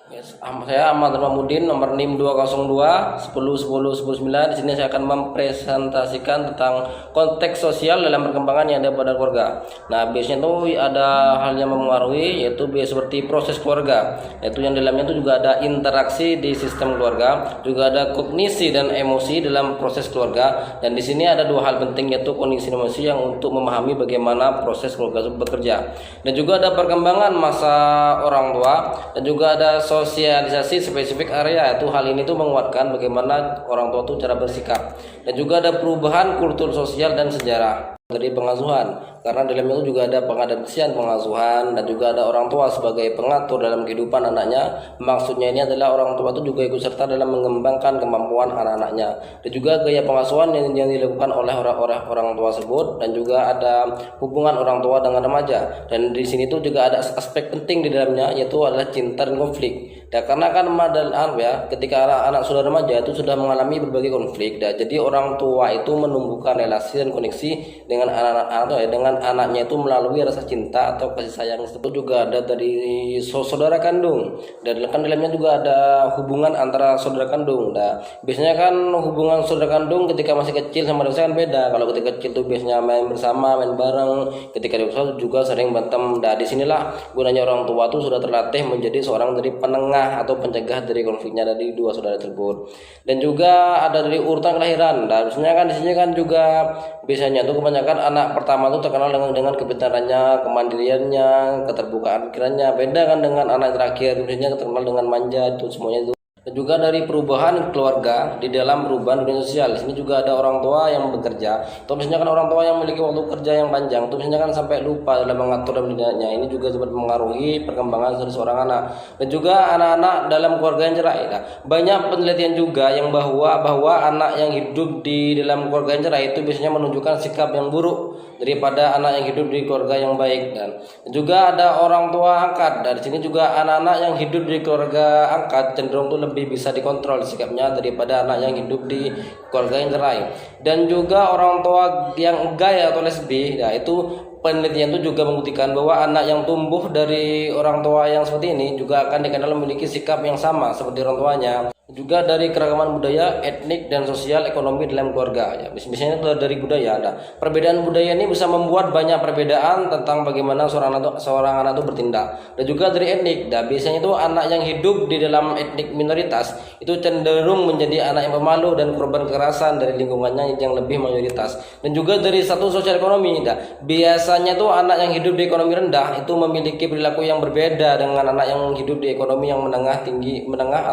Yes, saya Ahmad Mahmudin, nomor NIM 202 10 10 9. Di sini saya akan mempresentasikan tentang konteks sosial dalam perkembangan yang ada pada keluarga. Nah, biasanya itu ada hal yang mempengaruhi, yaitu seperti proses keluarga, yaitu yang dalamnya itu juga ada interaksi di sistem keluarga, juga ada kognisi dan emosi dalam proses keluarga. Dan di sini ada dua hal penting, yaitu kognisi dan emosi yang untuk memahami bagaimana proses keluarga itu bekerja. Dan juga ada perkembangan masa orang tua, dan juga ada sosialisasi spesifik area. Itu hal ini tuh menguatkan bagaimana orang tua tuh cara bersikap. Dan juga ada perubahan kultur sosial dan sejarah dari pengasuhan, karena dalamnya itu juga ada pengadopsian pengasuhan, dan juga ada orang tua sebagai pengatur dalam kehidupan anaknya. Maksudnya ini adalah orang tua itu juga ikut serta dalam mengembangkan kemampuan anak-anaknya, dan juga gaya pengasuhan yang dilakukan oleh orang tua tersebut, dan juga ada hubungan orang tua dengan remaja. Dan di sini tuh juga ada aspek penting di dalamnya, yaitu adalah cinta dan konflik. Ya, karena kan ketika anak-anak sudah remaja itu sudah mengalami berbagai konflik. Jadi orang tua itu menumbuhkan relasi dan koneksi dengan dengan anaknya itu melalui rasa cinta atau kasih sayang. Itu juga ada dari saudara kandung, dan kan dalamnya juga ada hubungan antara saudara kandung. Nah, biasanya kan hubungan saudara kandung ketika masih kecil sama dewasa kan beda. Kalau ketika kecil tuh biasanya main bersama, main bareng. Ketika dewasa juga sering berantem. Nah, disinilah gunanya orang tua tuh sudah terlatih menjadi seorang dari penengah atau pencegah dari konfliknya dari dua saudara tersebut. Dan juga ada dari urutan kelahiran. Dan biasanya kan di sini kan juga biasanya tuh kebanyakan anak pertama tuh terkenal dengan kepintarannya, kemandiriannya, keterbukaan pikirannya. Beda kan dengan anak terakhir, biasanya terkenal dengan manja, itu semuanya itu. Dan juga dari perubahan keluarga di dalam perubahan dunia sosial. Di sini juga ada orang tua yang bekerja. Itu biasanya kan orang tua yang memiliki waktu kerja yang panjang. Itu biasanya kan sampai lupa dalam mengatur dalam dunianya. Ini juga dapat mengaruhi perkembangan dari seorang anak. Dan juga anak-anak dalam keluarga yang cerai. Nah, banyak penelitian juga yang bahwa anak yang hidup di dalam keluarga yang cerai itu biasanya menunjukkan sikap yang buruk daripada anak yang hidup di keluarga yang baik. Dan juga ada orang tua angkat. Dari sini juga anak-anak yang hidup di keluarga angkat cenderung tuh lebih bisa dikontrol sikapnya daripada anak yang hidup di keluarga yang cerai. Dan juga orang tua yang gay atau lesbi, ya itu penelitian itu juga membuktikan bahwa anak yang tumbuh dari orang tua yang seperti ini juga akan dikenal memiliki sikap yang sama seperti orang tuanya. Juga dari keragaman budaya, etnik, dan sosial ekonomi dalam keluarga. Ya, biasanya itu dari budaya. Nah, perbedaan budaya ini bisa membuat banyak perbedaan tentang bagaimana seorang anak itu bertindak. Dan juga dari etnik. Nah, biasanya itu anak yang hidup di dalam etnik minoritas itu cenderung menjadi anak yang pemalu dan korban kekerasan dari lingkungannya yang lebih mayoritas. Dan juga dari satu sosial ekonomi. Nah, biasanya tuh anak yang hidup di ekonomi rendah itu memiliki perilaku yang berbeda dengan anak yang hidup di ekonomi yang menengah